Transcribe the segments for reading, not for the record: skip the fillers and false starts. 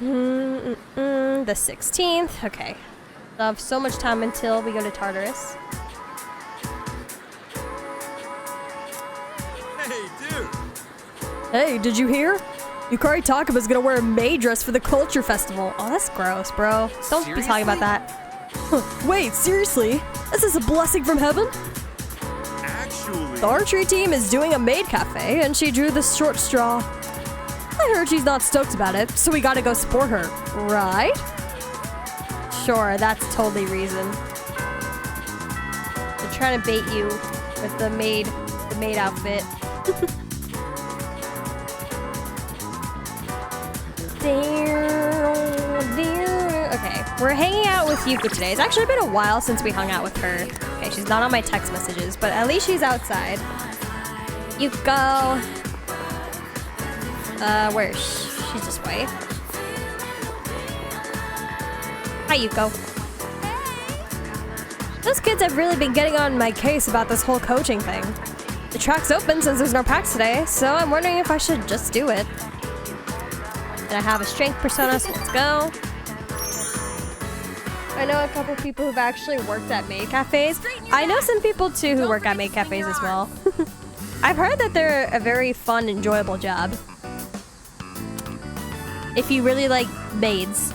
The 16th. Okay. I have so much time until we go to Tartarus. Hey, dude! Hey, did you hear? Yukari Takaba's gonna wear a maid dress for the culture festival. Oh, that's gross, bro. Don't be talking about that. Wait, seriously? Is this a blessing from heaven? Actually... The archery team is doing a maid cafe, and she drew the short straw. I heard she's not stoked about it, so we gotta go support her, right? Sure, that's totally reason. They're trying to bait you with the maid outfit. Okay, we're hanging out with Yuka today. It's actually been a while since we hung out with her. Okay, she's not on my text messages, but at least she's outside. Yuko. Where is she? She's this way. Hi, Yuko. Those kids have really been getting on my case about this whole coaching thing. The track's open since there's no practice today, so I'm wondering if I should just do it. And I have a strength persona, so let's go. I know a couple people who've actually worked at maid cafes. I know some people too who work at maid cafes as well. I've heard that they're a very fun, enjoyable job. If you really like maids.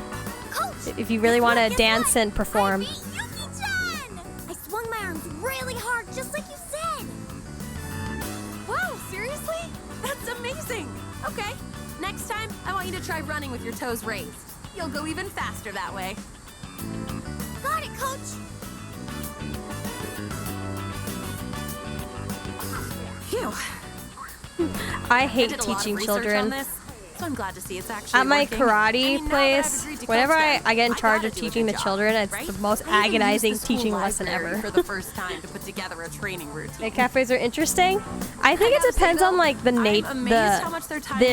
If you really want to dance and perform. I swung my arms really hard, just like you said. Wow, seriously? That's amazing. Okay, next time I want you to try running with your toes raised. You'll go even faster that way. Got it, Coach. Phew. I hate teaching children. So I'm glad to see it's actually at my working. karate place, whenever I get in charge of teaching the children, it's the most agonizing teaching lesson ever. For the first time to put together a training routine. Maid cafes are interesting. I think it depends on like the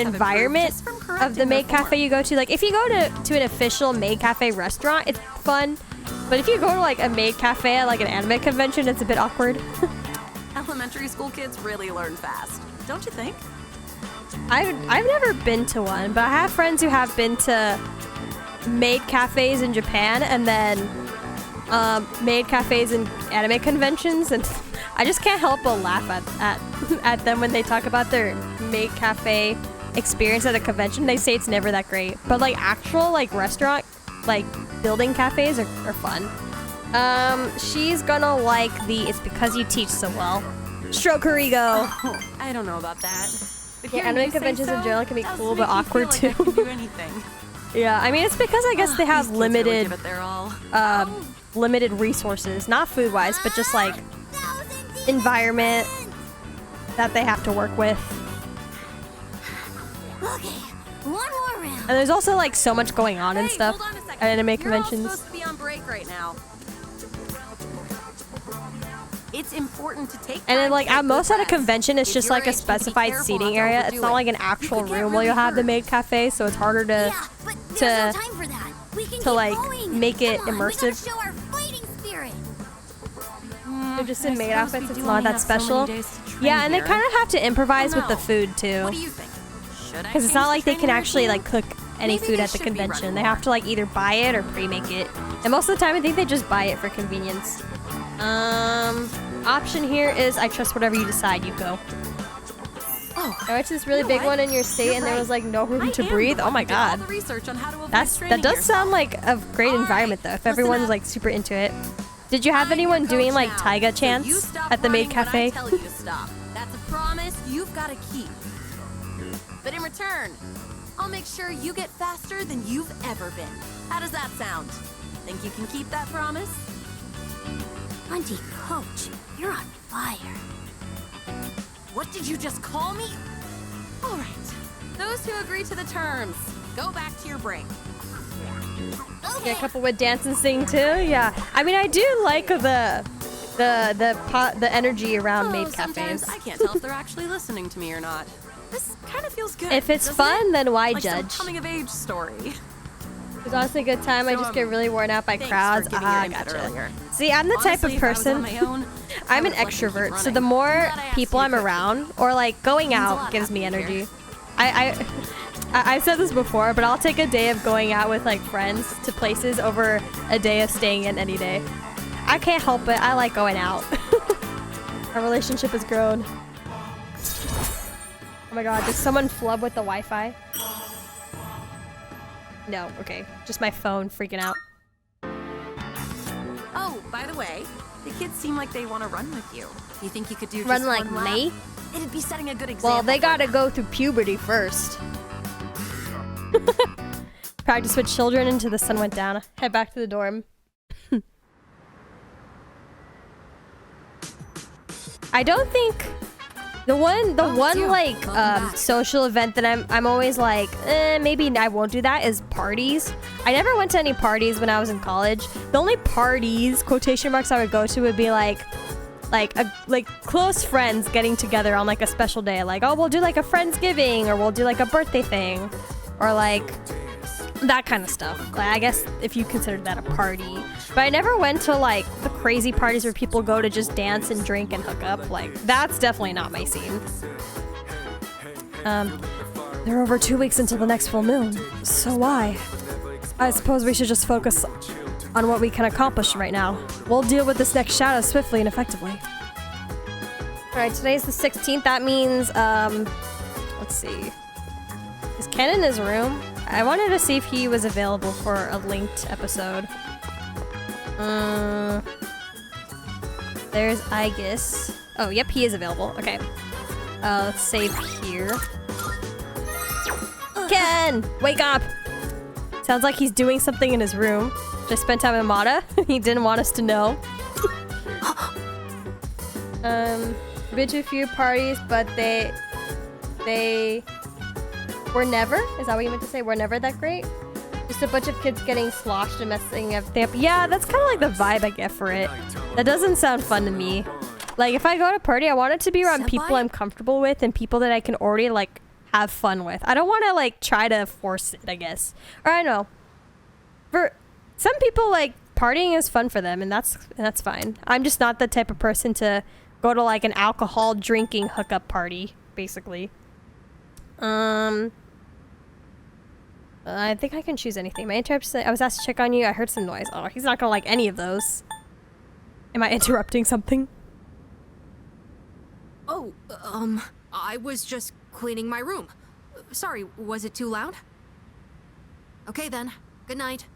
environment of the maid cafe you go to. Like if you go to an official maid cafe restaurant, it's fun. But if you go to like a maid cafe at like an anime convention, it's a bit awkward. Elementary school kids really learn fast, don't you think? I've never been to one, but I have friends who have been to maid cafes in Japan and then maid cafes in anime conventions, and I just can't help but laugh at them when they talk about their maid cafe experience at a convention. They say it's never that great, but like actual like restaurant like building cafes are fun. She's gonna like the "it's because you teach so well." Stroke her ego. Oh, I don't know about that. Yeah, anime conventions in general can be cool but awkward too. Like I can do anything. Yeah, I mean it's because I guess they have limited really limited resources, not food-wise, but just like environment that they have to work with. Okay, one more round. And there's also like so much going on and stuff hold on a second. at anime You're conventions. all supposed to be on break right now. It's important to take. And then like at most at a convention, it's If just you're like a age, be specified careful seating not to area. It's overdo not it. like an actual You could get room where really you'll have the hurt. maid cafe, so it's harder to Yeah, but there's no time for that. We can keep like going. make it Come on, we gotta immersive. show our fighting spirit. They're just in maid suppose outfits. we It's do not only that have so many special. days to train Yeah, and they here. kind of have to improvise with the no. food too. What do you think? Should I Because it's change not the like they can training actually routine? like cook any Maybe food they at the should be running convention. They more. have to like either buy it or pre-make it. And most of the time I think they just buy it for convenience. Option here is I trust whatever you decide, you go. Oh, I went to this really you know big what? one in your state You're and there right. was like no room I to am breathe. the Oh one my who did all god. the research on how to avoid That straining does yourself. sound like a great All right, environment though, if listen everyone's up. like super into it. Did you have I'm anyone your doing coach like now, taiga so you chants stop at the maid running when cafe? I tell you to stop. That's a promise you've got to keep. But in return, I'll make sure you get faster than you've ever been. How does that sound? Think you can keep that promise? Auntie Coach, you're on fire. What did you just call me? All right. Those who agree to the terms, go back to your break. Yeah, a couple would dance and sing too. Yeah, I mean I do like the energy around maid Sometimes cafes. I can't tell if they're actually listening to me or not. This kind of feels good. If it's doesn't fun, it? then why Like some judge? coming of age story. It's honestly a good time. I So, just get really worn out by thanks crowds. for giving your input Gotcha. earlier. See, I'm the type Honestly, of if I was on person. my own, I'm I an would like to keep extrovert, so running. the more I'm glad I asked people you I'm quickly. around or like going Means a out lot gives me having you energy. here. I've said this before, but I'll take a day of going out with like friends to places over a day of staying in any day. I can't help it. I like going out. Our relationship has grown. Oh my god, did someone flub with the Wi-Fi? No, okay. Just my phone freaking out. Oh, by the way, the kids seem like they want to run with you. You think you could do Run just like one lap? me? It'd be setting a good example. Well, they for gotta them. go through puberty first. Practice with children until the sun went down. Head back to the dorm. I don't think the one like social event that I'm always like maybe I won't do that is parties. I never went to any parties when I was in college. The only parties quotation marks I would go to would be like close friends getting together on like a special day, like, oh, we'll do like a Friendsgiving, or we'll do like a birthday thing, or like that kind of stuff. Like, I guess if you consider that a party. But I never went to like the crazy parties where people go to just dance and drink and hook up. Like, that's definitely not my scene. There are over 2 weeks until the next full moon, so why? I suppose we should just focus on what we can accomplish right now. We'll deal with this next shadow swiftly and effectively. Alright, today's the 16th. That means, let's see. Is Ken in his room? I wanted to see if he was available for a linked episode. There's Aegis. Oh, yep, he is available. Okay. Let's save here. Ken! Wake up! Sounds like he's doing something in his room. Just spent time with Mata. He didn't want us to know. Been to a few parties, but they were never. Is that what you meant to say? Were never that great? Just a bunch of kids getting sloshed and messing everything up. Yeah, that's kind of like the vibe I get for it. That doesn't sound fun to me. Like, if I go to a party, I want it to be around people I'm comfortable with and people that I can already like have fun with. I don't want to like try to force it, I guess. Or I don't know. For some people, like, partying is fun for them, and that's fine. I'm just not the type of person to go to like an alcohol drinking hookup party, basically. I think I can choose anything. My interrupts. I was asked to check on you. I heard some noise. Oh, he's not gonna like any of those. Am I interrupting something? Oh, I was just cleaning my room. Sorry, was it too loud? Okay then. Good night.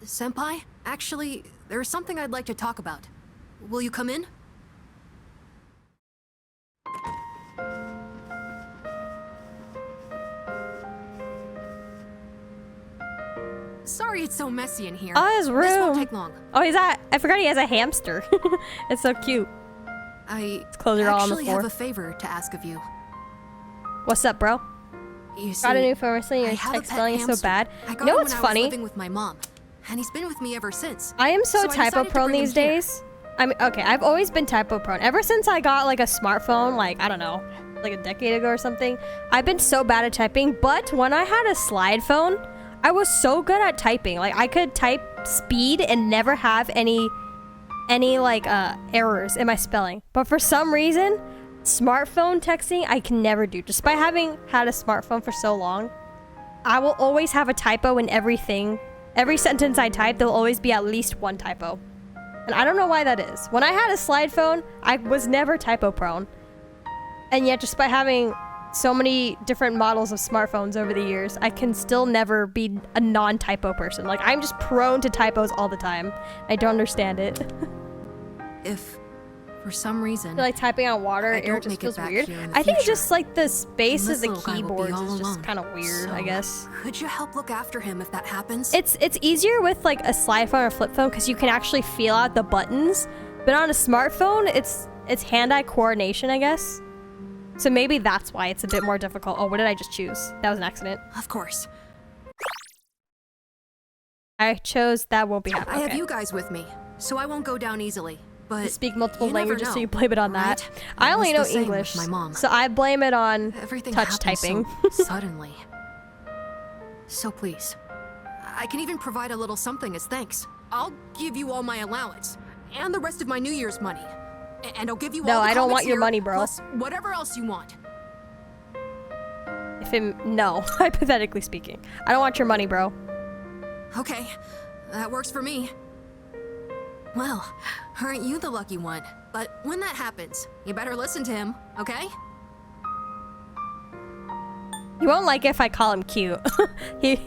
Senpai? Actually, there's something I'd like to talk about. Will you come in? Sorry it's so messy in here. Oh, his room. This won't take long. Oh, I forgot he has a hamster. It's so cute. I His clothes are all on the actually floor. have a favor to ask of you. What's up, bro? You see, Got a new phone recently. Your I have a text pet spelling is so hamster. bad. I got You know him what's when I was funny? living with my mom, and he's been with me ever since. I am so I typo decided to prone bring him these here. days. I mean, okay, I've always been typo prone. Ever since I got like a smartphone, like, I don't know, like a decade ago or something, I've been so bad at typing. But when I had a slide phone, I was so good at typing. Like, I could type speed and never have any like errors in my spelling. But for some reason, smartphone texting I can never do. Just by having had a smartphone for so long, I will always have a typo in everything. Every sentence I type, there'll always be at least one typo. And I don't know why that is. When I had a slide phone, I was never typo prone. And yet, just by having so many different models of smartphones over the years, I can still never be a non-typo person. Like, I'm just prone to typos all the time. I don't understand it. If, for some reason, I feel like typing on water, I it don't just make it feels back weird. here in the I think it's future, just like the space then of this the little guy will be keyboards all is just alone. kind of weird, I So, guess. Could you help look after him if that happens? It's easier with like a slide phone or flip phone because you can actually feel out the buttons. But on a smartphone, it's hand-eye coordination, I guess. So maybe that's why it's a bit more difficult. Oh, what did I just choose? That was an accident. Of course. I chose that won't be happening. I have you guys with me, so I won't go down easily. But You speak multiple you never languages, so know, you blame it on that. right? I It only was know the same with English, my mom. so I blame it on Everything touch happens typing. so suddenly. So please, I can even provide a little something as thanks. I'll give you all my allowance and the rest of my New Year's money. and I'll give you No, all the I don't want comics your here, money, bro. Plus whatever else you want. No, hypothetically speaking. I don't want your money, bro. Okay, that works for me. Well, aren't you the lucky one? But when that happens, you better listen to him, okay? He won't like it if I call him cute.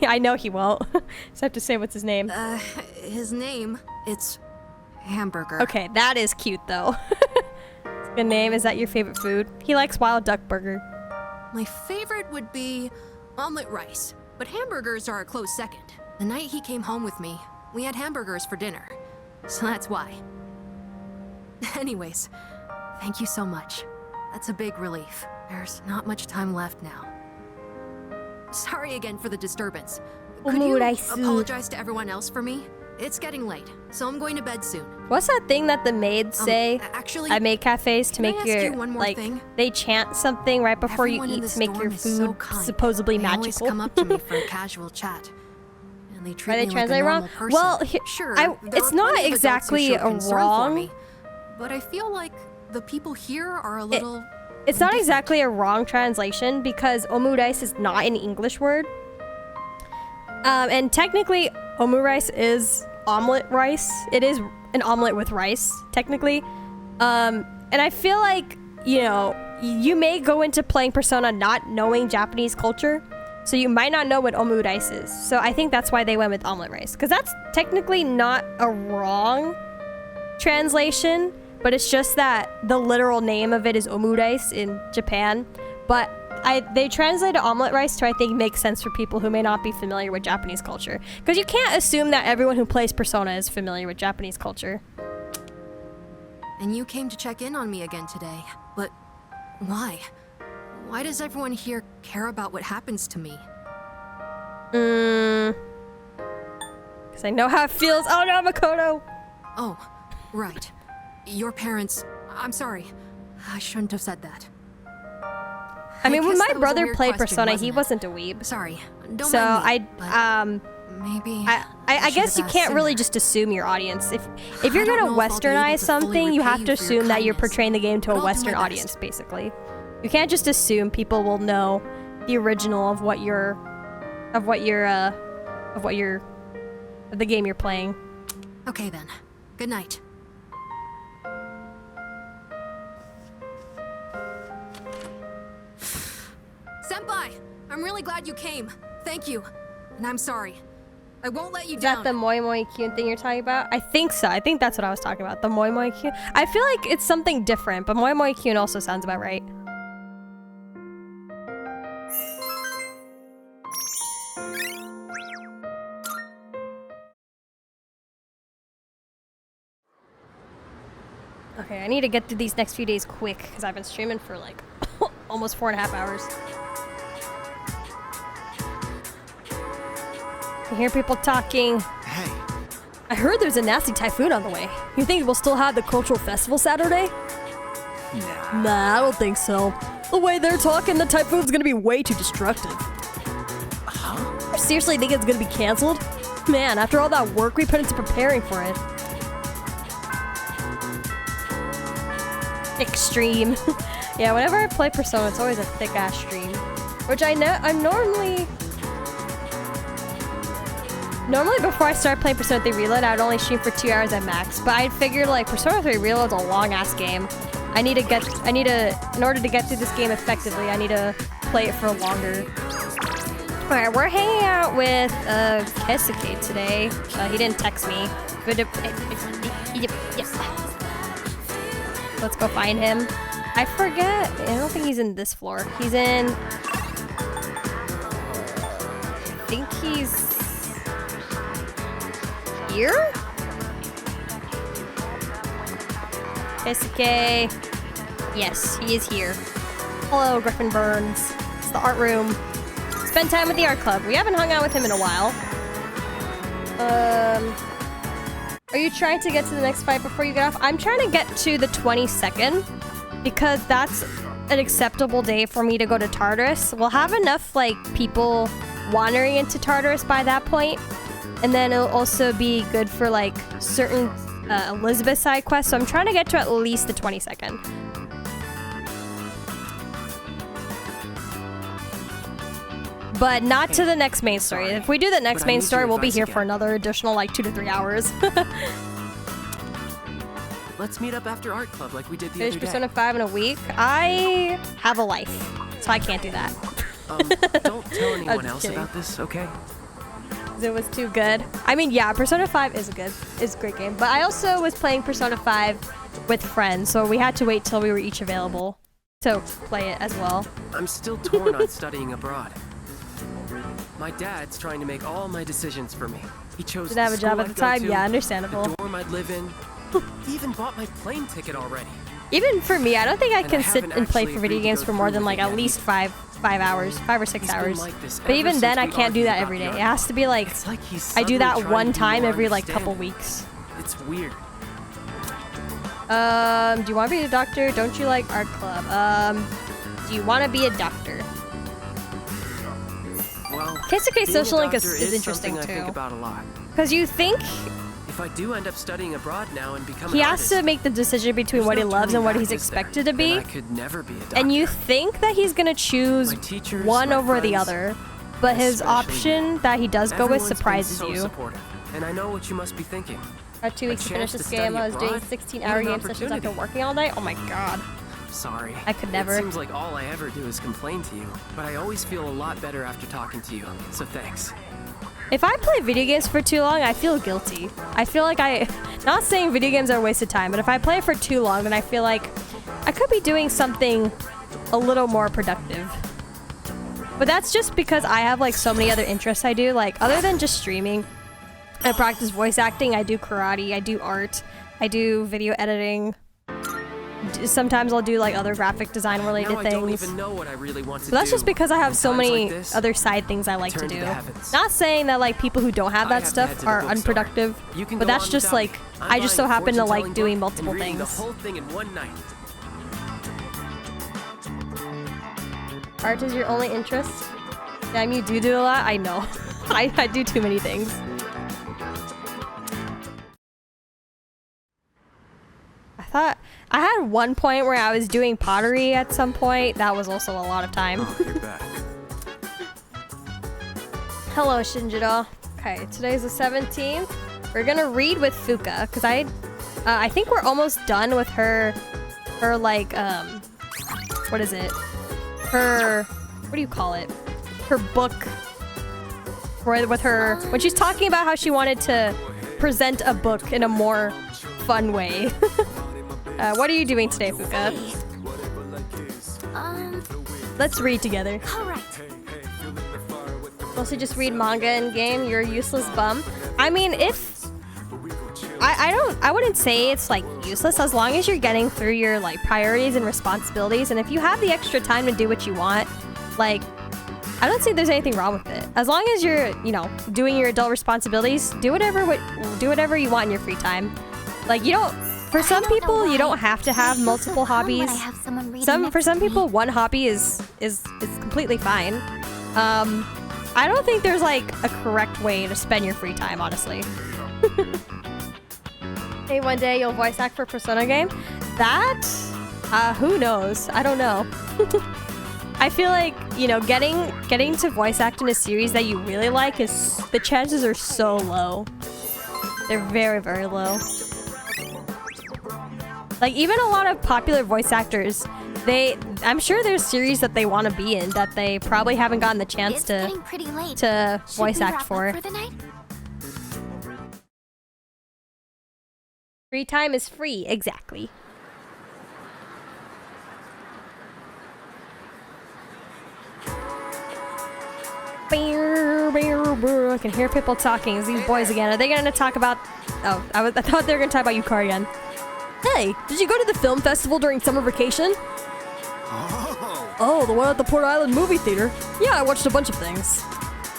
I know he won't. Just have to say what's his name. His name, it's Hamburger. Okay, that is cute though. It's a good name. Is that your favorite food? He likes wild duck burger. My favorite would be omelet rice, but hamburgers are a close second. The night he came home with me, we had hamburgers for dinner, so that's why. Anyways, thank you so much. That's a big relief. There's not much time left now. Sorry again for the disturbance. Could you apologize to everyone else for me? It's getting late, so I'm going to bed soon. What's that thing that the maids say Actually, at maid cafes to can I make ask your you one more like thing? they chant something right before Everyone you in eat the to make your storm is so food kind. supposedly They always magical. come up to me for a casual chat. And they treat Are they me like a translating normal wrong? person. Well, sure, I- there it's are not plenty of adults who exactly showed a concern for wrong. me, but I feel like the people here are a little It's not indifferent. exactly a wrong translation because omurice is not an English word. And technically, omurice is omelet rice. It is an omelet with rice, technically. And I feel like, you know, you may go into playing Persona not knowing Japanese culture, so you might not know what omurice is. So I think that's why they went with omelet rice, because that's technically not a wrong translation, but it's just that the literal name of it is omurice in Japan. But they translated omelet rice to, I think, make sense for people who may not be familiar with Japanese culture. Because you can't assume that everyone who plays Persona is familiar with Japanese culture. And you came to check in on me again today, but why? Why does everyone here care about what happens to me? Because I know how it feels. Oh no, Makoto! Oh, right. Your parents... I'm sorry. I shouldn't have said that. I mean, when guess my that was a brother weird played question, Persona, wasn't he it? wasn't a weeb. Sorry. Don't So mind me, but maybe... I should guess have you asked can't really sooner. just assume your audience. If I you're don't gonna know if I'll be able westernize to fully something, you have repay to you for your assume that you're kindness, portraying the game to but a I'll do Western my best. audience, basically. You can't just assume people will know the original of the game you're playing. Okay then. Good night. Senpai! I'm really glad you came. Thank you. And I'm sorry. I won't let you Is down. that the Moi Moi Kyun thing you're talking about? I think so. I think that's what I was talking about. The Moi Moi Kyun. I feel like it's something different, but Moi Moi Kyun also sounds about right. Okay, I need to get through these next few days quick because I've been streaming for like almost 4.5 hours. I hear people talking. Hey, I heard there's a nasty typhoon on the way. You think we'll still have the cultural festival Saturday? Nah, I don't think so. The way they're talking, the typhoon's gonna be way too destructive. You seriously think it's gonna be canceled? Man, after all that work we put into preparing for it. Extreme. Yeah, whenever I play Persona, it's always a thick-ass stream. Which I'm normally before I start playing Persona 3 Reload, I would only stream for 2 hours at max. But I figured like Persona 3 Reload's a long-ass game. In order to get through this game effectively, I need to play it for longer. Alright, we're hanging out with Keisuke today. He didn't text me. Let's go find him. I forget. I don't think he's in this floor. He's in... I think he's... here? Keisuke. Yes, he is here. Hello, Griffin Burns. It's the art room. Spend time with the art club. We haven't hung out with him in a while. Are you trying to get to the next fight before you get off? I'm trying to get to the 22nd because that's an acceptable day for me to go to Tartarus. We'll have enough like people wandering into Tartarus by that point, and then it'll also be good for like certain Elizabeth side quest, so I'm trying to get to at least the 22nd. But not to the next main story. If we do the next main story, we'll be here for another additional like 2 to 3 hours. Let's meet up after art club like we did the Finish other day. Persona 5 in a week. I have a life, so I can't do that. Don't tell anyone else about this, okay? It was too good. I mean, yeah, Persona 5 is a great game. But I also was playing Persona 5 with friends, so we had to wait till we were each available to play it as well. I'm still torn on studying abroad. My dad's trying to make all my decisions for me. He chose Didn't have a job at the time? Yeah, understandable. The dorm I'd live in. He even bought my plane ticket already. Even for me, I don't think I can sit and play for video games for more than like at least 5 or 6 hours. But even then, I can't do that every day. It has to be like I do that one time every like couple weeks. It's weird. Do you want to be a doctor? Don't you like art club? Do you want to be a doctor? Well, Keisuke Social Link is something interesting I think too. about a lot. Because you think if I do end up studying abroad now and become he an has artist, to make the decision between what he loves and what he's expected to be. I could never be a doctor. And you think that he's gonna choose one over the other, but his option that he does go with surprises so you. Supportive. And I know what you must be thinking. 2 weeks to finish this game. I was doing 16-hour game sessions after working all day. Oh my god. Sorry. I could never. It seems like all I ever do is complain to you, but I always feel a lot better after talking to you, so thanks. If I play video games for too long, I feel guilty. I feel like not saying video games are a waste of time, but if I play for too long, then I feel like I could be doing something a little more productive. But that's just because I have like so many other interests I do. Like other than just streaming, I practice voice acting, I do karate, I do art, I do video editing. Sometimes I'll do like other graphic design related things. I don't even know what I really want to so that's do. just because I have so many like this, other side things I like to do. Heavens. Not saying that like people who don't have that stuff are unproductive, but that's just like I just so happen to like doing multiple things. The whole thing in one night. Art is your only interest? Damn, you do a lot? I know. I do too many things. I thought I had one point where I was doing pottery at some point. That was also a lot of time. Oh, you're back. Hello, Shinjiro. Okay, today's the 17th. We're gonna read with Fuka because I think we're almost done with her like what is it? What do you call it? Her book. With her when she's talking about how she wanted to present a book in a more fun way. What are you doing today, Fuka? Let's read together. Alright. Mostly just read manga and game. You're a useless bum. I mean, if I wouldn't say it's like useless as long as you're getting through your like priorities and responsibilities, and if you have the extra time to do what you want, like I don't think there's anything wrong with it. As long as you're, you know, doing your adult responsibilities, do whatever you want in your free time. Like you don't. For some people, you don't have to have multiple hobbies. For some people, one hobby is completely fine. I don't think there's like a correct way to spend your free time, honestly. Hey, one day you'll voice act for a Persona game? That, who knows? I don't know. I feel like, you know, getting to voice act in a series that you really like the chances are so low. They're very, very low. Like, even a lot of popular voice actors, I'm sure there's series that they want to be in that they probably haven't gotten the chance to voice act for. Free time is free, exactly. I can hear people talking. It's these boys again. Are they going to talk about... Oh, I thought they were going to talk about Yukari again. Hey, did you go to the film festival during summer vacation? Oh, the one at the Port Island movie theater. Yeah, I watched a bunch of things.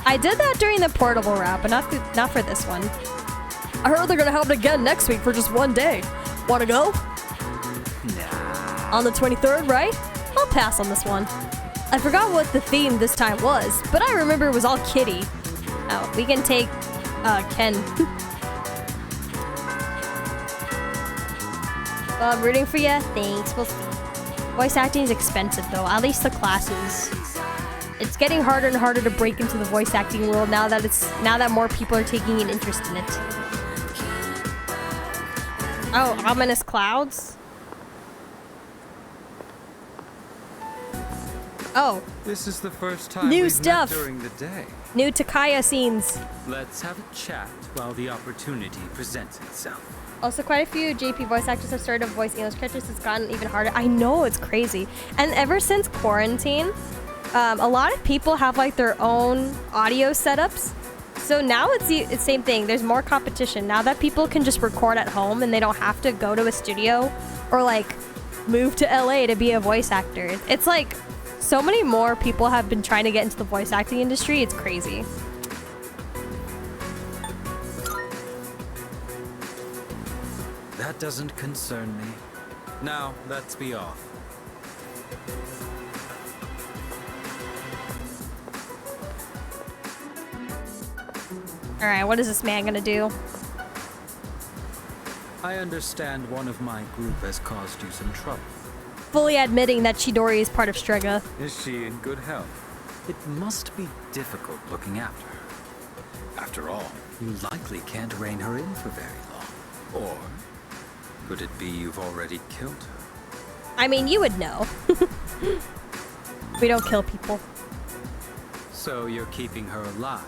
I did that during the portable route, but not for this one. I heard they're gonna have it again next week for just one day. Wanna go? Nah. On the 23rd, right? I'll pass on this one. I forgot what the theme this time was, but I remember it was all kitty. Oh, we can take Ken. Well, I'm rooting for you. Thanks. We'll see. Voice acting is expensive, though. At least the classes. It's getting harder and harder to break into the voice acting world now that more people are taking an interest in it. Oh, ominous clouds. Oh. This is the first time New we've stuff met during the day. New Takaya scenes. Let's have a chat while the opportunity presents itself. Also, quite a few JP voice actors have started to voice English characters. It's gotten even harder. I know, it's crazy. And ever since quarantine, a lot of people have like their own audio setups. So now it's the same thing. There's more competition. Now that people can just record at home and they don't have to go to a studio or like move to LA to be a voice actor. It's like so many more people have been trying to get into the voice acting industry. It's crazy. That doesn't concern me. Now, let's be off. Alright, what is this man gonna do? I understand one of my group has caused you some trouble. Fully admitting that Chidori is part of Strega. Is she in good health? It must be difficult looking after her. After all, you likely can't rein her in for very long. Or could it be you've already killed her? I mean, you would know. We don't kill people. So you're keeping her alive?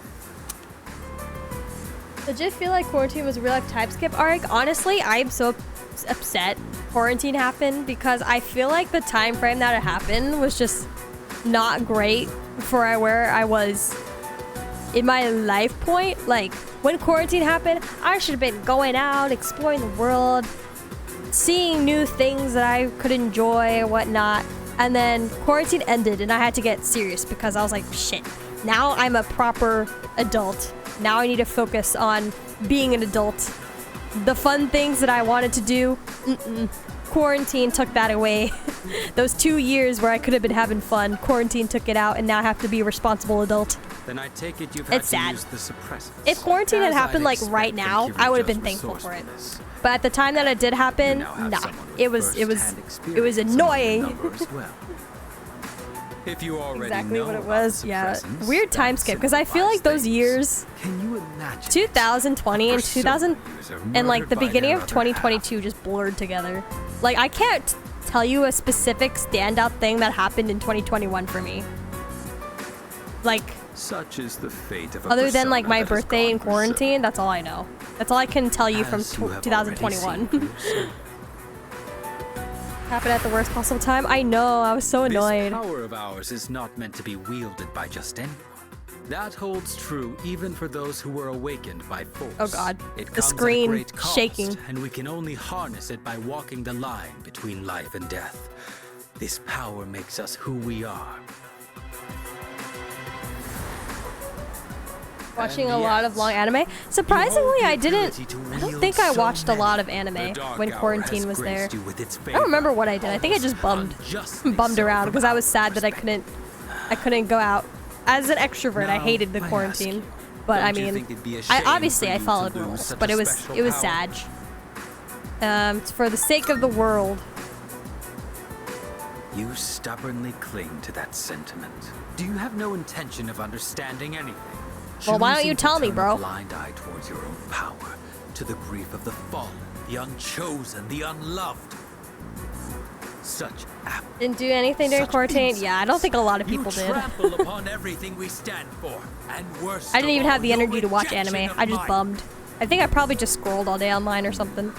Legit feel like quarantine was a real life time skip arc. Honestly, I'm so upset quarantine happened because I feel like the time frame that it happened was just not great for where I was in my life point. Like when quarantine happened, I should have been going out, exploring the world, seeing new things that I could enjoy and whatnot. And then quarantine ended and I had to get serious because I was like, shit, now I'm a proper adult. Now I need to focus on being an adult. The fun things that I wanted to do, quarantine took that away. Those 2 years where I could have been having fun, quarantine took it out, and now I have to be a responsible adult. Then I take it you've had It's to sad. use the suppressants. If quarantine had As happened I'd like right expect now, from I would have been Kirito's thankful for it. resourcefulness. But at the time that it did happen, You now have nah. someone with It was first-hand it was experience among the annoying. number as well. If you already Exactly know what it about was. Yeah, suppressants, weird time that skip because I feel like those simplifies years, things. Can you imagine 2020 and persona 2000 user and like murdered the by beginning their of other 2022 just blurred together. Like I can't tell you a specific standout thing that happened in 2021 for me. Like half? Such is the fate of a other than like persona my that has birthday in gone berserk. quarantine, that's all I know. That's all I can tell you from As you have 2021. already seen for yourself. Happened at the worst possible time. I know. I was so annoyed. This power of ours is not meant to be wielded by just anyone. That holds true even for those who were awakened by force. Oh God, It the comes at a screen great cost, shaking. and we can only harness it by walking the line between life and death. This power makes us who we are. Watching And a lot of yes, long anime. Surprisingly, you hold the I didn't. ability to I don't wield think I so watched a lot of many. anime The dark when hour quarantine has was there. graced you with its I don't remember favor, what I did. I think I just bummed unjustly around so because I from was sad our that I couldn't go out. As an extrovert, I Now, hated the I ask quarantine. you, But I don't you mean, think it'd be a I shame obviously for I you to followed lose rules, such but a it was special sad. power? It's for the sake of the world. You stubbornly cling to that sentiment. Do you have no intention of understanding anything? Well, why don't you Choosing to tell me, turn bro? a blind eye towards your own power, to the grief of the fallen, the unchosen, the unloved. Such apathy. Didn't do anything during Such quarantine. insolence. Yeah, I don't think a lot of people You did. trample upon everything we stand for, and worse I didn't of even all, have the your energy to watch rejection anime. of I just mine. bummed. I think I probably just scrolled all day online or something.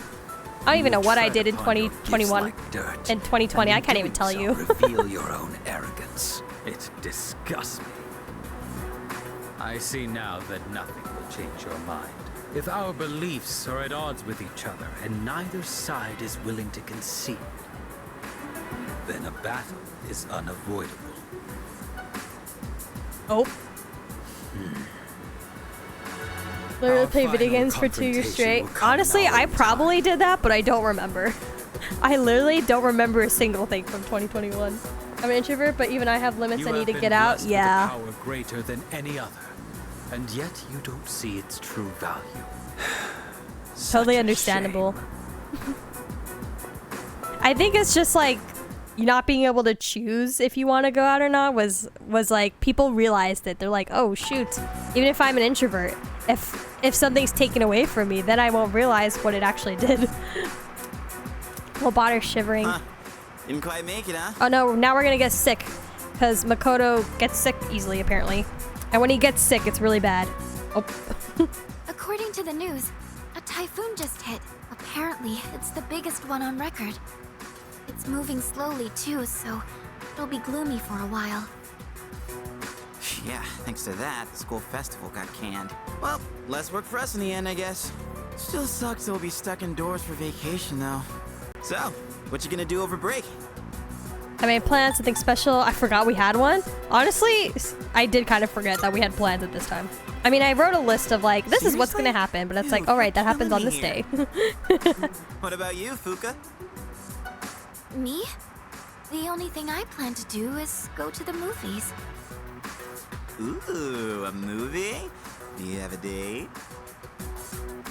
I don't even know what I did in 2021 and 2020. I can't even tell you. Reveal your own arrogance. It disgusts me. I see now that nothing will change your mind. If our beliefs are at odds with each other and neither side is willing to concede, then a battle is unavoidable. Oh. Literally Our play video final games for 2 years confrontation straight. will come Honestly, in our I own probably time. did that, but I don't remember. I literally don't remember a single thing from 2021. I'm an introvert, but even I have limits You I need have to been get out. blessed with Yeah. a power greater than any other, and yet you don't see its true value. Such Totally a understandable. shame. I think it's just like you not being able to choose if you want to go out or not was like people realized it. They're like, oh shoot, even if I'm an introvert, if something's taken away from me, then I won't realize what it actually did. Loboto's shivering. Huh. Didn't quite make it, huh? Oh no, now we're gonna get sick because Makoto gets sick easily apparently, and when he gets sick, it's really bad. Oh. According to the news, a typhoon just hit. Apparently, it's the biggest one on record. It's moving slowly too, so it'll be gloomy for a while. Yeah, thanks to that, the school festival got canned. Well, less work for us in the end, I guess. Still sucks we'll be stuck indoors for vacation, though. So, what you gonna do over break? I made plans, something special. I forgot we had one. Honestly, I did kind of forget that we had plans at this time. I mean, I wrote a list of like, this is what's gonna happen, but it's like, all right, that happens on this day. What about you, Fuka? Me? The only thing I plan to do is go to the movies. Ooh, a movie? Do you have a date?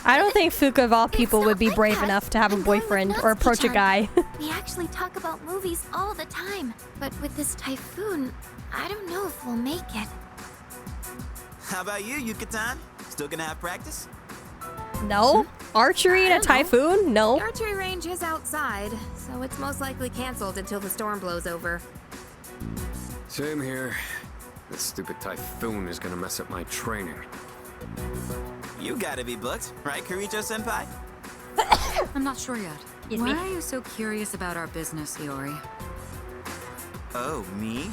I don't think Fuka of all people would be like brave that. enough to have a I'm going with boyfriend or approach a guy. We actually talk about movies all the time, but with this typhoon, I don't know if we'll make it. How about you, Yucatan? Still gonna have practice? No? Archery in a typhoon? No. The archery range is outside, so it's most likely canceled until the storm blows over. Same here. This stupid typhoon is gonna mess up my training. You gotta be booked, right, Kiricho-senpai? I'm not sure yet. Excuse Why me? are you so curious about our business, Iori? Oh, me?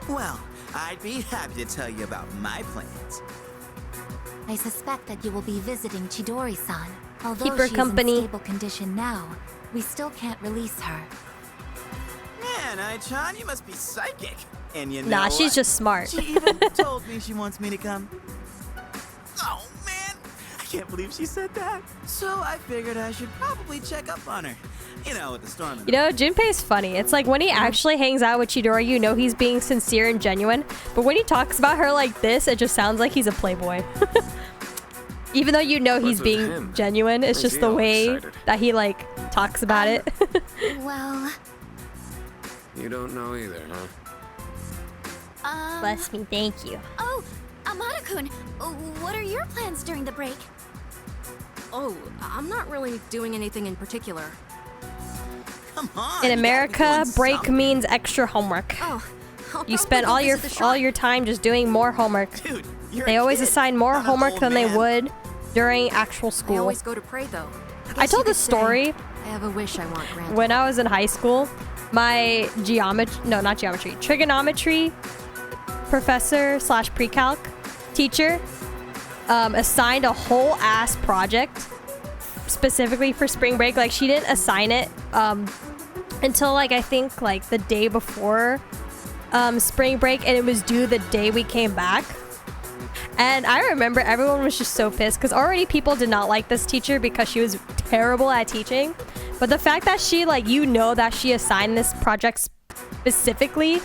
Well, I'd be happy to tell you about my plans. I suspect that you will be visiting Chidori-san. Although Keep her she's company. in stable condition now, we still can't release her. Man, Ai-chan, you must be psychic. And you know Nah, she's what? just smart. She even told me she wants me to come. Oh, man. I can't believe she said that. So I figured I should probably check up on her. You know, with the storm. You know, Junpei's funny. It's like when he actually hangs out with Chidori, you know he's being sincere and genuine. But when he talks about her like this, it just sounds like he's a playboy. Even though you know he's What's with being him? genuine, it's Is just he the all way excited? that he like talks about it. Well, You don't know either, huh? Bless me, thank you. Oh, Amada-kun, what are your plans during the break? Oh, I'm not really doing anything in particular. Come on. In you gotta be America, doing break something. means extra homework. Oh, I'll You probably spend go all your visit the all shrine. your time just doing more homework. Dude, you're They a always kid, assign more not an homework old than they man. would during actual I school. always go to pray though. I Guess told you the could say story I have a wish I want granted. when I was in high school. My trigonometry professor / pre-calc teacher assigned a whole ass project specifically for spring break. Like she didn't assign it until like I think like the day before spring break, and it was due the day we came back. And I remember everyone was just so pissed because already people did not like this teacher because she was terrible at teaching. But the fact that she that she assigned this project specifically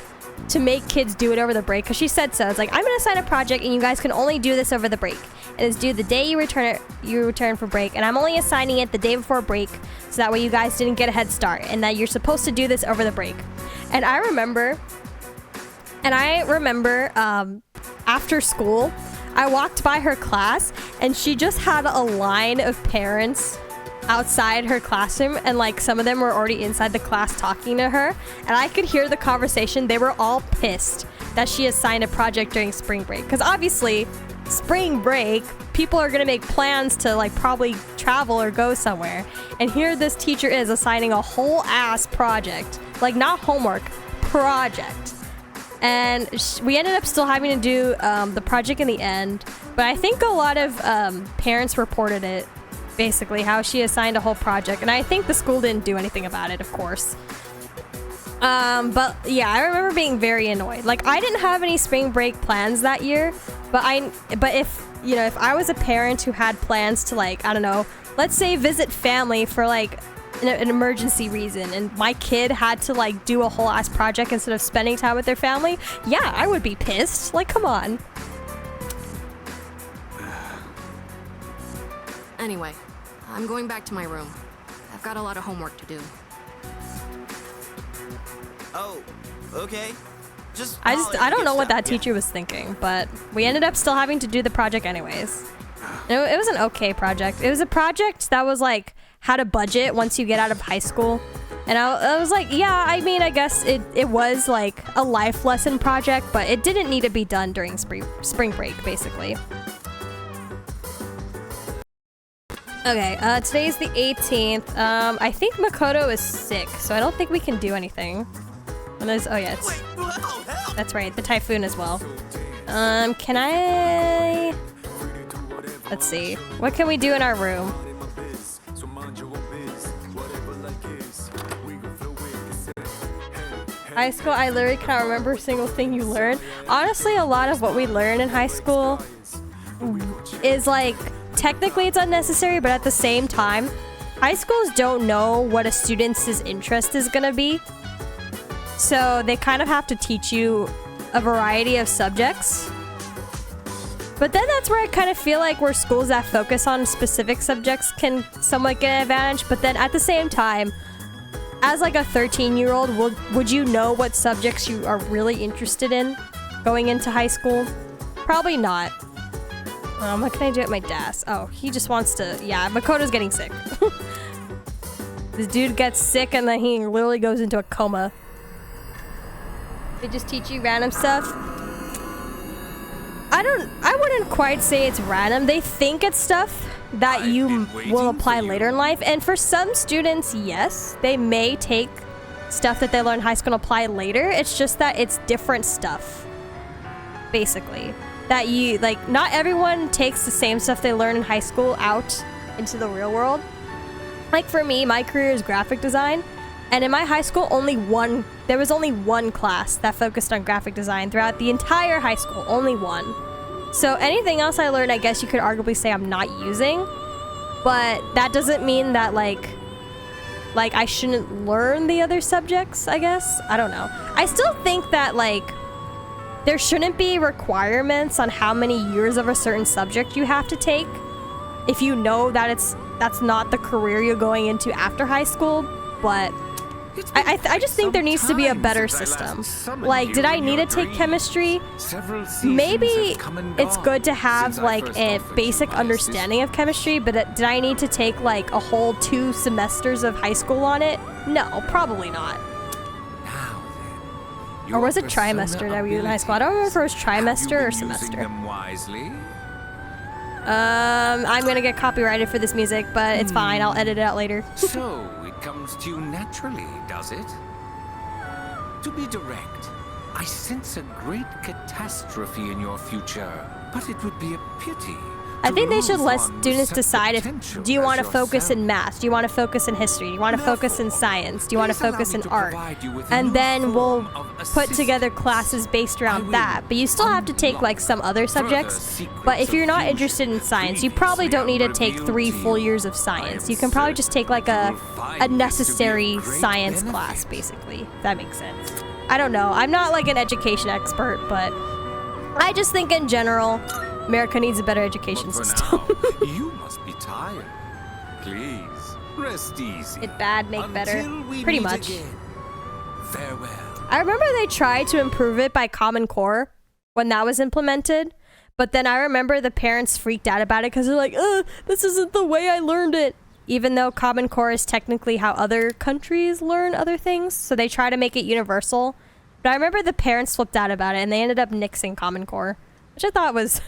to make kids do it over the break, because she said so. It's like, I'm gonna assign a project and you guys can only do this over the break. And it's due the day you return for break, and I'm only assigning it the day before break so that way you guys didn't get a head start, and that you're supposed to do this over the break. And I remember after school, I walked by her class and she just had a line of parents outside her classroom, and like some of them were already inside the class talking to her, and I could hear the conversation. They were all pissed that she assigned a project during spring break, because obviously spring break people are gonna make plans to like probably travel or go somewhere, and here this teacher is assigning a whole ass project, like not homework, project. And we ended up still having to do the project in the end, but I think a lot of parents reported it, basically how she assigned a whole project, and I think the school didn't do anything about it, of course. But yeah, I remember being very annoyed. Like I didn't have any spring break plans that year, but if I was a parent who had plans to, like, I don't know, let's say visit family for like an emergency reason, and my kid had to like do a whole ass project instead of spending time with their family, yeah, I would be pissed. Like, come on. Anyway, I'm going back to my room. I've got a lot of homework to do. Oh, okay. I don't know what that teacher was thinking, but we ended up still having to do the project anyways. It was an okay project. It was a project that was like how to budget once you get out of high school. And I was like, yeah, I mean, I guess it was like a life lesson project, but it didn't need to be done during spring break, basically. Okay, today's the 18th. I think Makoto is sick, so I don't think we can do anything. And there's, oh yeah, that's right, the typhoon as well. Can I... Let's see. What can we do in our room? High school, I literally can't remember a single thing you learned. Honestly, a lot of what we learn in high school is like, technically it's unnecessary, but at the same time, high schools don't know what a student's interest is gonna be. So they kind of have to teach you a variety of subjects. But then that's where I kind of feel like where schools that focus on specific subjects can somewhat get an advantage. But then at the same time, as like a 13-year-old, would you know what subjects you are really interested in going into high school? Probably not. What can I do at my desk? Oh, he just wants to... Yeah, Makoto's getting sick. This dude gets sick and then he literally goes into a coma. They just teach you random stuff. I wouldn't quite say it's random. They think it's stuff that you will apply later in life. And for some students, yes, they may take stuff that they learn in high school and apply later. It's just that it's different stuff, basically. That you, like, not everyone takes the same stuff they learn in high school out into the real world. Like for me, my career is graphic design. And in my high school, there was only one class that focused on graphic design throughout the entire high school, only one. So anything else I learned, I guess you could arguably say I'm not using, but that doesn't mean that like I shouldn't learn the other subjects, I guess. I don't know. I still think that like there shouldn't be requirements on how many years of a certain subject you have to take if you know that that's not the career you're going into after high school, but I just think there needs to be a better system. Like, did I need to take chemistry? Maybe it's good to have like a basic understanding of chemistry, but did I need to take like a whole 2 semesters of high school on it? No, probably not. Or was it trimester that we used in high school? I don't remember if it was trimester or semester. I'm gonna get copyrighted for this music, but it's fine. I'll edit it out later. So it comes to you naturally, does it? To be direct, I sense a great catastrophe in your future, but it would be a pity. I think they should let students decide if, do you want to focus in math? Do you want to focus in history? Do you want to focus in science? Do you want to focus in art? And then we'll put together classes based around that. But you still have to take like some other subjects. But if you're not interested in science, you probably don't need to take 3 full years of science. You can probably just take like a necessary science class, basically. If that makes sense. I don't know. I'm not like an education expert, but I just think in general, America needs a better education system. You must be tired. Please, rest easy. It bad, make better. Pretty much. Again. Farewell. I remember they tried to improve it by Common Core when that was implemented. But then I remember the parents freaked out about it because they're like, this isn't the way I learned it. Even though Common Core is technically how other countries learn other things. So they try to make it universal. But I remember the parents flipped out about it and they ended up nixing Common Core. Which I thought was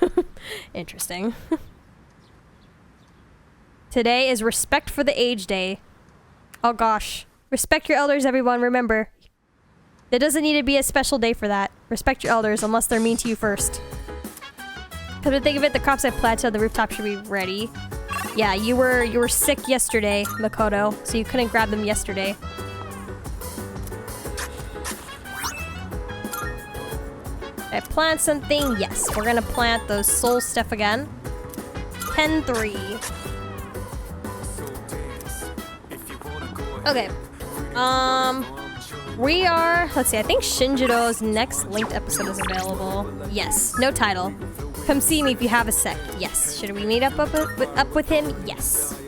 interesting. Today is Respect for the Age Day. Oh gosh. Respect your elders, everyone. Remember. There doesn't need to be a special day for that. Respect your elders unless they're mean to you first. Come to think of it, the crops I planted on the rooftop should be ready. Yeah, you were sick yesterday, Makoto, so you couldn't grab them yesterday. I plant something? Yes, we're gonna plant those soul stuff again. Pen 3. Okay. We are, let's see, I think Shinjiro's next linked episode is available. Yes, no title. Come see me if you have a sec. Yes. Should we meet up with him? Yes.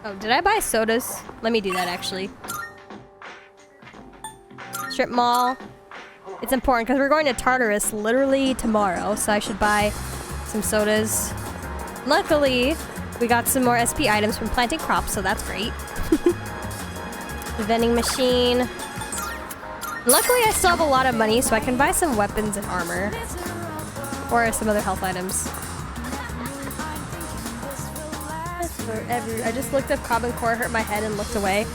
Oh, did I buy sodas? Let me do that actually. Strip mall. It's important because we're going to Tartarus literally tomorrow, so I should buy some sodas. Luckily, we got some more SP items from planting crops, so that's great. The vending machine. Luckily, I still have a lot of money, so I can buy some weapons and armor. Or some other health items. I just looked up Common Core, hurt my head, and looked away.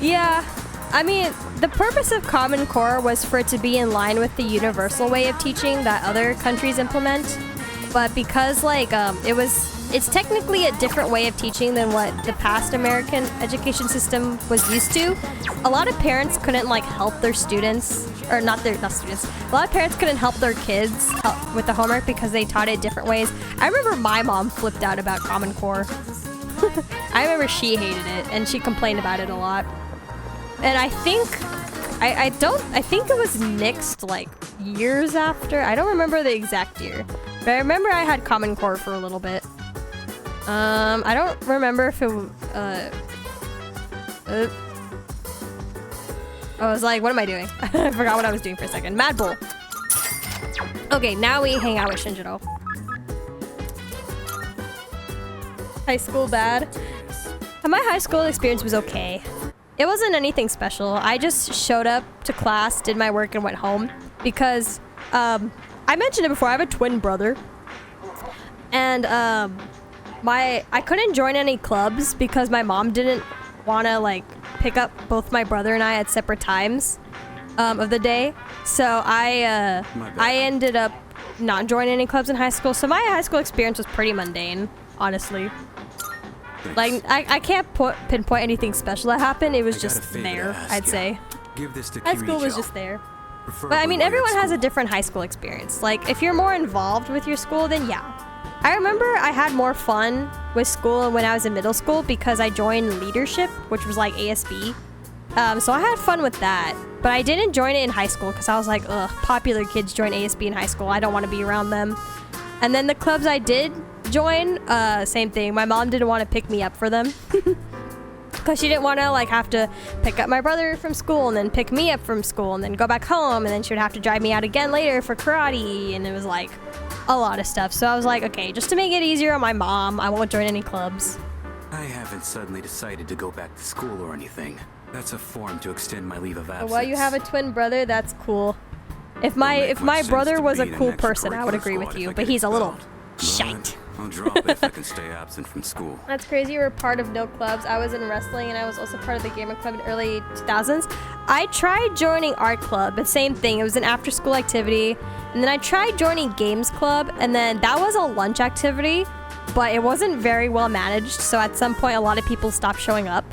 Yeah, I mean, the purpose of Common Core was for it to be in line with the universal way of teaching that other countries implement. But because, like, it's technically a different way of teaching than what the past American education system was used to. A lot of parents couldn't, like, help their students, or not students. A lot of parents couldn't help their kids with the homework because they taught it different ways. I remember my mom flipped out about Common Core. I remember she hated it, and she complained about it a lot. And I think, I think it was nixed, like, years after. I don't remember the exact year. But I remember I had Common Core for a little bit. I don't remember if it, I was like, what am I doing? I forgot what I was doing for a second. Mad Bull. Okay, now we hang out with Shinjiro. High school bad. My high school experience was okay. It wasn't anything special. I just showed up to class, did my work, and went home. Because, I mentioned it before, I have a twin brother. And, I couldn't join any clubs because my mom didn't want to, like, pick up both my brother and I at separate times of the day. So I ended up not joining any clubs in high school. So my high school experience was pretty mundane, honestly. Like, I can't pinpoint anything special that happened. It was just there, I'd say. High school was just there. But I mean, everyone has a different high school experience. Like, if you're more involved with your school, then yeah. I remember I had more fun with school when I was in middle school because I joined leadership, which was like ASB. So I had fun with that. But I didn't join it in high school because I was like, ugh, popular kids join ASB in high school. I don't want to be around them. And then the clubs I did join, same thing. My mom didn't want to pick me up for them. Because she didn't want to, like, have to pick up my brother from school and then pick me up from school and then go back home. And then she would have to drive me out again later for karate. And it was, like, a lot of stuff. So I was like, okay, just to make it easier on my mom, I won't join any clubs. I haven't suddenly decided to go back to school or anything. That's a form to extend my leave of absence. Well, you have a twin brother, that's cool. If my brother was a cool person, I would agree with you, but he's a little shite. I'll drop it if I can stay absent from school. That's crazy. You were part of no clubs. I was in wrestling, and I was also part of the gamer club in early 2000s. I tried joining art club, but same thing. It was an after-school activity. And then I tried joining games club, and then that was a lunch activity, but it wasn't very well managed. So at some point, a lot of people stopped showing up.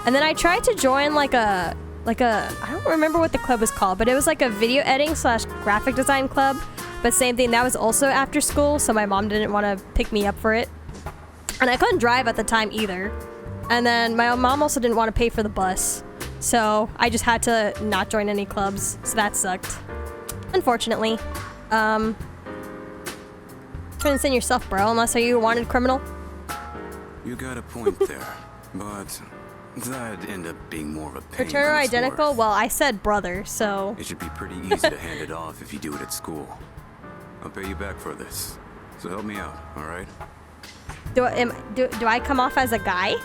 And then I tried to join like a I don't remember what the club was called, but it was like a video editing / graphic design club. But same thing, that was also after school, so my mom didn't want to pick me up for it. And I couldn't drive at the time either. And then my mom also didn't want to pay for the bus. So I just had to not join any clubs, so that sucked. Unfortunately. Trying to send yourself, bro, unless are you a wanted criminal? You got a point there, but that'd end up being more of a pain. Return are identical? Well, I said brother, so... It should be pretty easy to hand it off if you do it at school. I'll pay you back for this, so help me out, all right? Do I come off as a guy?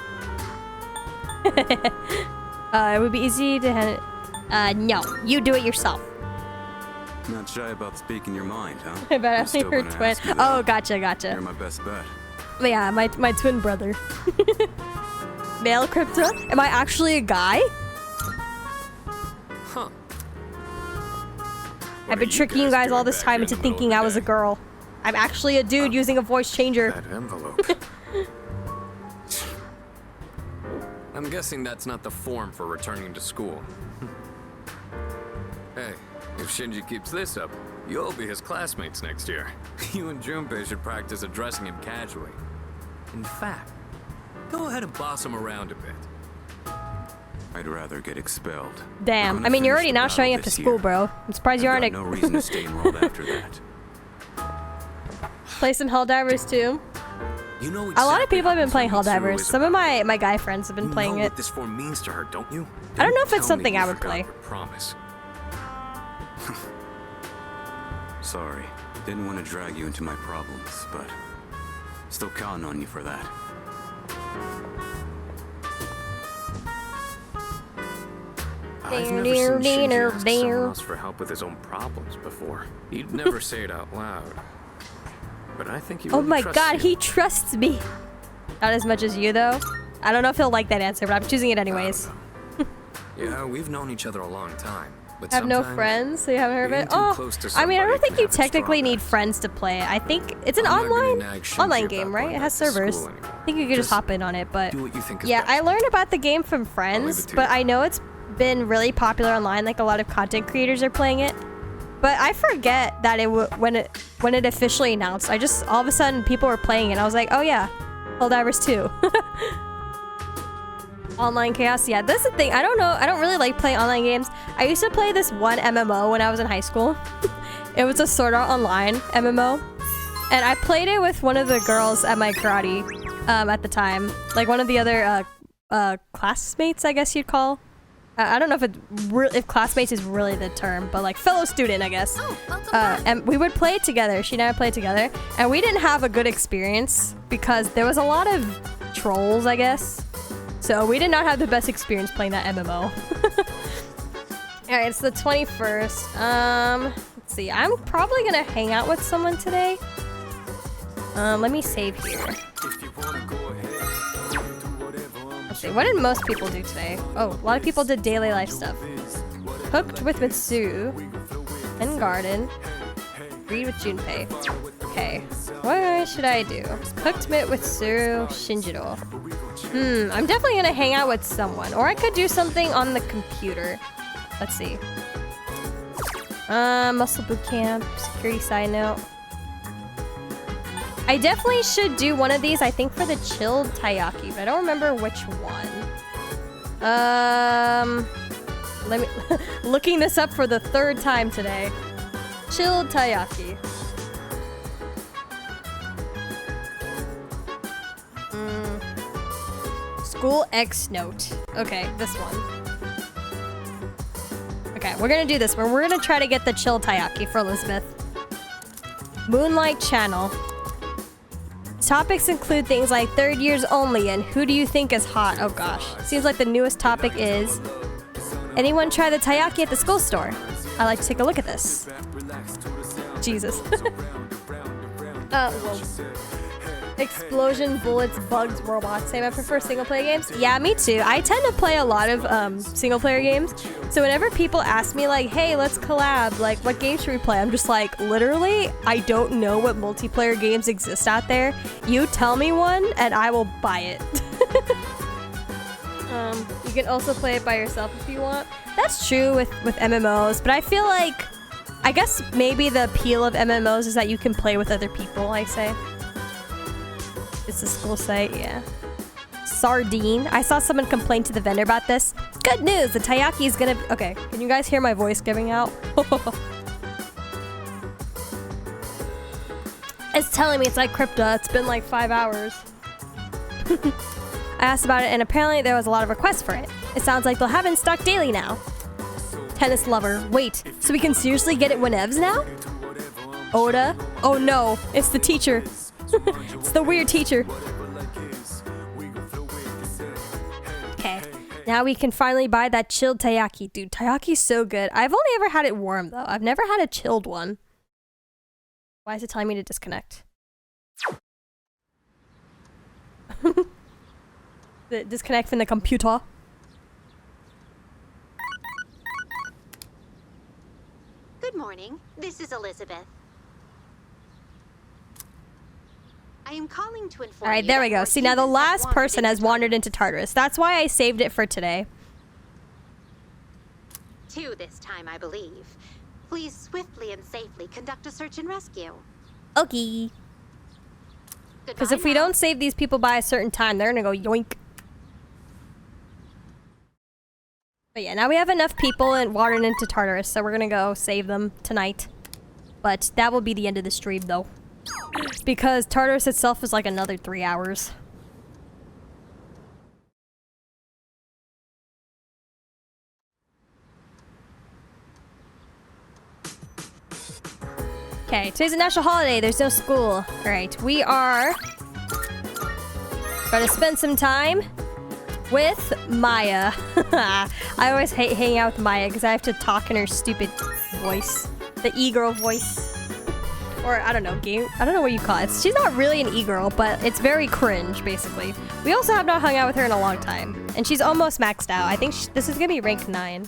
It would be easy to hand it... no, you do it yourself. Not shy about speaking your mind, huh? About asking her twin. Oh, gotcha. You're my best bet. Yeah, my twin brother. Male Crypta? Am I actually a guy? Huh. I've been tricking you guys all this time into thinking I was a girl. I'm actually a dude using a voice changer. That envelope. I'm guessing that's not the form for returning to school. Hey, if Shinji keeps this up, you'll be his classmates next year. You and Junpei should practice addressing him casually. In fact, go ahead and boss him around a bit. I'd rather get expelled. Damn, I mean, you're already now showing up to school, bro. I'm surprised you aren't a... no reason to stay enrolled after that. Play some Helldivers too. You know A lot of exactly people have how been playing confusing Helldivers. is Some of about my guy friends have been playing You know it. what this form means to her, don't you? I don't know if Tell it's me something you I would forgot play. your promise. Sorry. Didn't want to drag you into my problems, but still counting on you for that. I've never seen Shinji ask someone else for help with his own problems before. He'd never say it out loud. But I think he really Oh my trusts god, you. he trusts me. Not as much as you, though. I don't know if he'll like that answer, but I'm choosing it anyways. Yeah, we've known each other a long time. But Have no sometimes friends, so you haven't heard of being it? too Oh, close to I mean, I somebody don't think can you have its technically need drawbacks. friends to play. I think it's an I'm not gonna online nag Shinji online about game, right? going It has back to servers. school anymore. I think you could just Just hop in on it, but do what you think is yeah, best. I learned about the game from leave friends, it to but you. I know it's been really popular online. Like a lot of content creators are playing it. But I forget that when it officially announced, I just all of a sudden people were playing it. And I was like, oh yeah, Helldivers 2. Online chaos, yeah, that's the thing. I don't know. I don't really like playing online games. I used to play this one MMO when I was in high school. It was a Sword Art Online MMO, and I played it with one of the girls at my karate at the time, like one of the other classmates, I guess you'd call. I don't know if classmates is really the term, but like fellow student, I guess. Oh, welcome back. And we would play together. She and I played together, and we didn't have a good experience because there was a lot of trolls, I guess. So we did not have the best experience playing that MMO. Alright, it's the 21st. Let's see. I'm probably gonna hang out with someone today. Let me save here. Let's see. What did most people do today? Oh, a lot of people did daily life stuff. Cooked with Mitsu. And garden. Read with Junpei. Okay. What should I do? Cooked with Suru Shinjiro. I'm definitely gonna hang out with someone. Or I could do something on the computer. Let's see. Muscle boot camp, security side note. I definitely should do one of these, I think for the chilled taiyaki, but I don't remember which one. Let me looking this up for the third time today. Chilled taiyaki. School X note. Okay, this one. Okay, we're gonna do this one. We're gonna try to get the chilled taiyaki for Elizabeth. Moonlight Channel. Topics include things like third years only and who do you think is hot? Oh gosh. Seems like the newest topic is anyone try the taiyaki at the school store? I'd like to take a look at this. Jesus. Well. Explosion, bullets, bugs, robots. Same, I prefer single-player games. Yeah, me too. I tend to play a lot of single-player games. So whenever people ask me like, hey, let's collab, like, what game should we play? I'm just like, literally, I don't know what multiplayer games exist out there. You tell me one, and I will buy it. You can also play it by yourself if you want. That's true with MMOs, but I feel like, I guess maybe the appeal of MMOs is that you can play with other people, I say. It's a school site, yeah. Sardine. I saw someone complain to the vendor about this. Good news, the taiyaki is gonna... Okay, can you guys hear my voice giving out? It's telling me it's like Crypta. It's been like 5 hours. I asked about it and apparently there was a lot of requests for it. It sounds like they'll have it in stock daily now. Tennis lover. Wait, so we can seriously get it whenevs now? Oda? Oh no, it's the teacher. It's the weird teacher. Okay, now we can finally buy that chilled taiyaki. Dude, taiyaki's so good. I've only ever had it warm though. I've never had a chilled one. Why is it telling me to disconnect? Disconnect from the computer. Good morning. This is Elizabeth. I am calling to inform Alright, you there that we go. more See, now the humans last have person has into wandered into Tartarus. That's why I saved it for today. Two this time, I believe. Please swiftly and safely conduct a search and rescue. Okay. Because if we don't save these people by a certain time, they're gonna go yoink. But yeah, now we have enough people and wandered into Tartarus, so we're gonna go save them tonight. But that will be the end of the stream, though. Because Tartarus itself is like another 3 hours. Okay, today's a national holiday. There's no school. Alright, we are gonna spend some time with Maya. I always hate hanging out with Maya because I have to talk in her stupid voice. The e-girl voice. Or, I don't know, I don't know what you call it. She's not really an e-girl, but it's very cringe, basically. We also have not hung out with her in a long time. And she's almost maxed out. I think this is gonna be rank 9.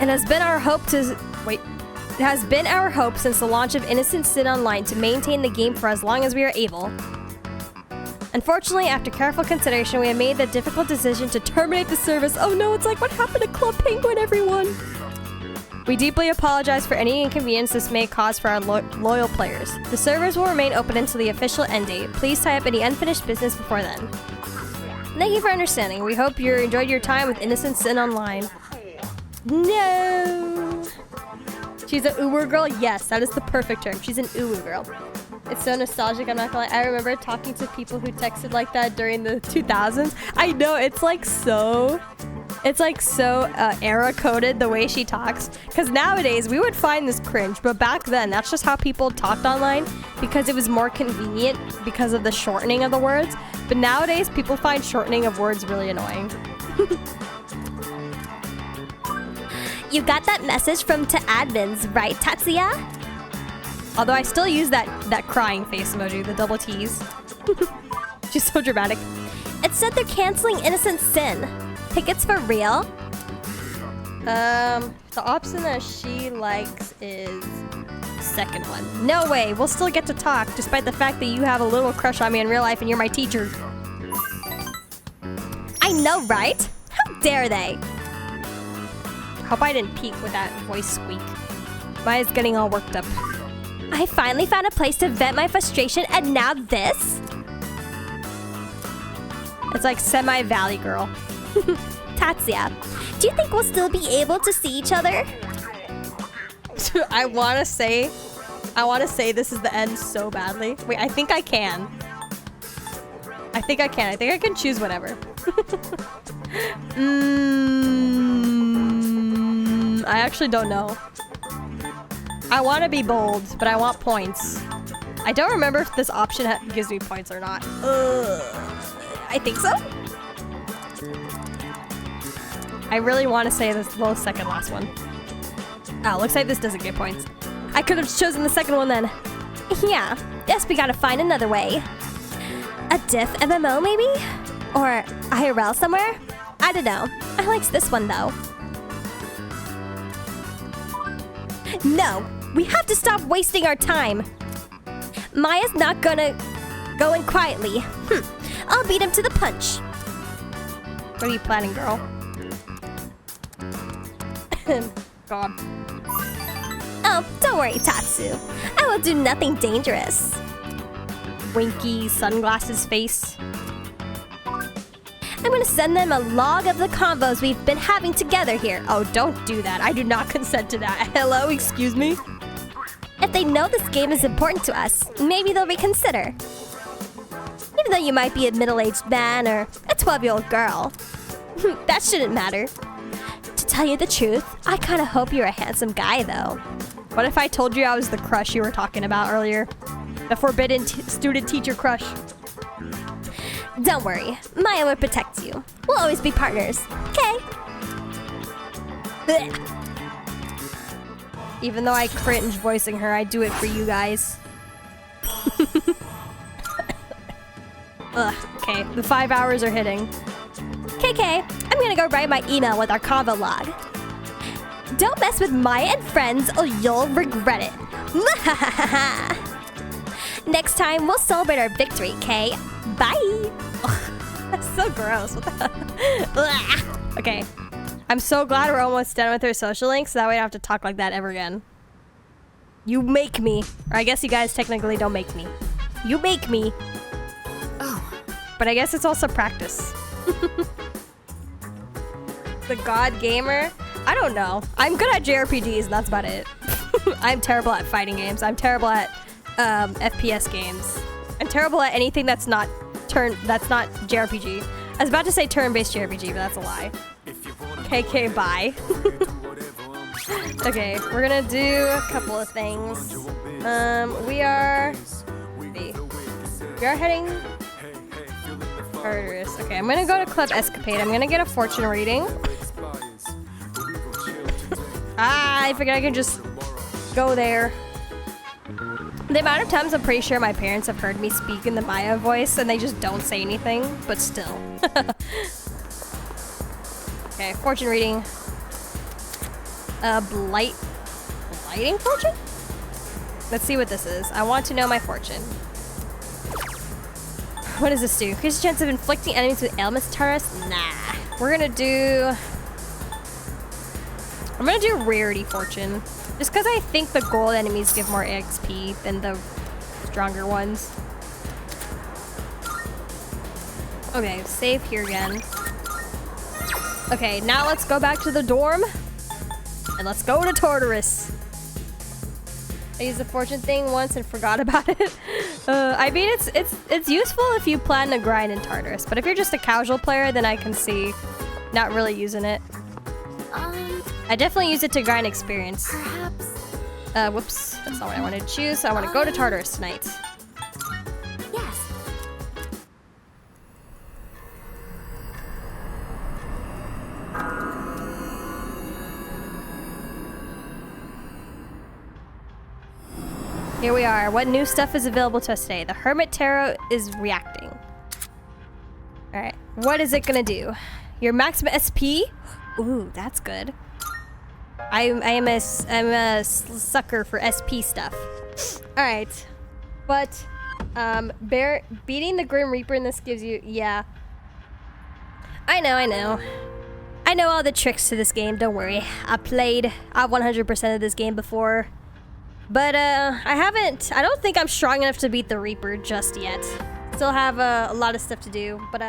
And has been our hope to... Wait. It has been our hope since the launch of Innocent Sin Online to maintain the game for as long as we are able. Unfortunately, after careful consideration, we have made the difficult decision to terminate the service. Oh no, it's like what happened to Club Penguin, everyone! We deeply apologize for any inconvenience this may cause for our loyal players. The servers will remain open until the official end date. Please tie up any unfinished business before then. Thank you for understanding. We hope you enjoyed your time with Innocent Sin Online. No! She's an uwu girl? Yes, that is the perfect term. She's an uwu girl. It's so nostalgic, I'm not gonna lie. I remember talking to people who texted like that during the 2000s. I know, it's like so era-coded the way she talks. Because nowadays, we would find this cringe, but back then, that's just how people talked online because it was more convenient because of the shortening of the words. But nowadays, people find shortening of words really annoying. You got that message from to admins, right, Tatsuya? Although I still use that crying face emoji, the double T's. She's so dramatic. It said they're canceling Innocent Sin. Tickets for real? The option that she likes is second one. No way, we'll still get to talk, despite the fact that you have a little crush on me in real life and you're my teacher. I know, right? How dare they? Hope I didn't peek with that voice squeak. Maya's getting all worked up. I finally found a place to vent my frustration and now this? It's like semi-valley girl. Tatsuya, do you think we'll still be able to see each other? I want to say this is the end so badly. Wait, I think I can. I think I can choose whatever. I actually don't know. I want to be bold, but I want points. I don't remember if this option gives me points or not. I think so. I really want to say this second last one. Oh, looks like this doesn't get points. I could have chosen the second one then. Yeah, guess we gotta find another way. A diff MMO maybe? Or IRL somewhere? I don't know. I likes this one though. No, we have to stop wasting our time. Maya's not gonna go in quietly. I'll beat him to the punch. What are you planning, girl? God. Oh, don't worry, Tatsu. I will do nothing dangerous. Winky sunglasses face. I'm gonna send them a log of the convos we've been having together here. Oh, don't do that. I do not consent to that. Hello, excuse me? If they know this game is important to us, maybe they'll reconsider. Even though you might be a middle-aged man or a 12-year-old girl. That shouldn't matter. To tell you the truth, I kinda hope you're a handsome guy, though. What if I told you I was the crush you were talking about earlier? The forbidden student-teacher crush. Don't worry, Maya will protect you. We'll always be partners, okay? Even though I cringe voicing her, I do it for you guys. Ugh, okay, the 5 hours are hitting. KK, I'm gonna go write my email with our convo log. Don't mess with Maya and friends or you'll regret it. Next time, we'll celebrate our victory, okay? Bye! That's so gross. What the Okay. I'm so glad we're almost done with her social links, so that way I don't have to talk like that ever again. You make me. Or I guess you guys technically don't make me. You make me. Oh. But I guess it's also practice. The God Gamer? I don't know. I'm good at JRPGs and that's about it. I'm terrible at fighting games. I'm terrible at FPS games. I'm terrible at anything that's not JRPG. I was about to say turn-based JRPG, but that's a lie. KK, bye. Okay, we're gonna do a couple of things. We are heading Tartarus. Okay, I'm gonna go to Club Escapade. I'm gonna get a fortune reading. I figured I could just go there. The amount of times I'm pretty sure my parents have heard me speak in the Maya voice and they just don't say anything, but still. Okay, fortune reading. Blighting fortune? Let's see what this is. I want to know my fortune. What does this do? Increase the chance of inflicting enemies with ailments, Tartarus? Nah. I'm gonna do rarity fortune. Just because I think the gold enemies give more XP than the stronger ones. Okay, save here again. Okay, now let's go back to the dorm. And let's go to Tartarus. I used the fortune thing once and forgot about it. I mean, it's useful if you plan to grind in Tartarus, but if you're just a casual player, then I can see not really using it. I definitely use it to grind experience. Perhaps. Whoops, that's not what I wanted to choose. I want to go to Tartarus tonight. Yes. Here we are. What new stuff is available to us today? The Hermit Tarot is reacting. Alright, what is it gonna do? Your maximum SP? Ooh, that's good. I'm a sucker for SP stuff. Alright. But, beating the Grim Reaper in this gives you, yeah. I know. I know all the tricks to this game, don't worry. I've 100% of this game before. But, I don't think I'm strong enough to beat the Reaper just yet. Still have a lot of stuff to do, but,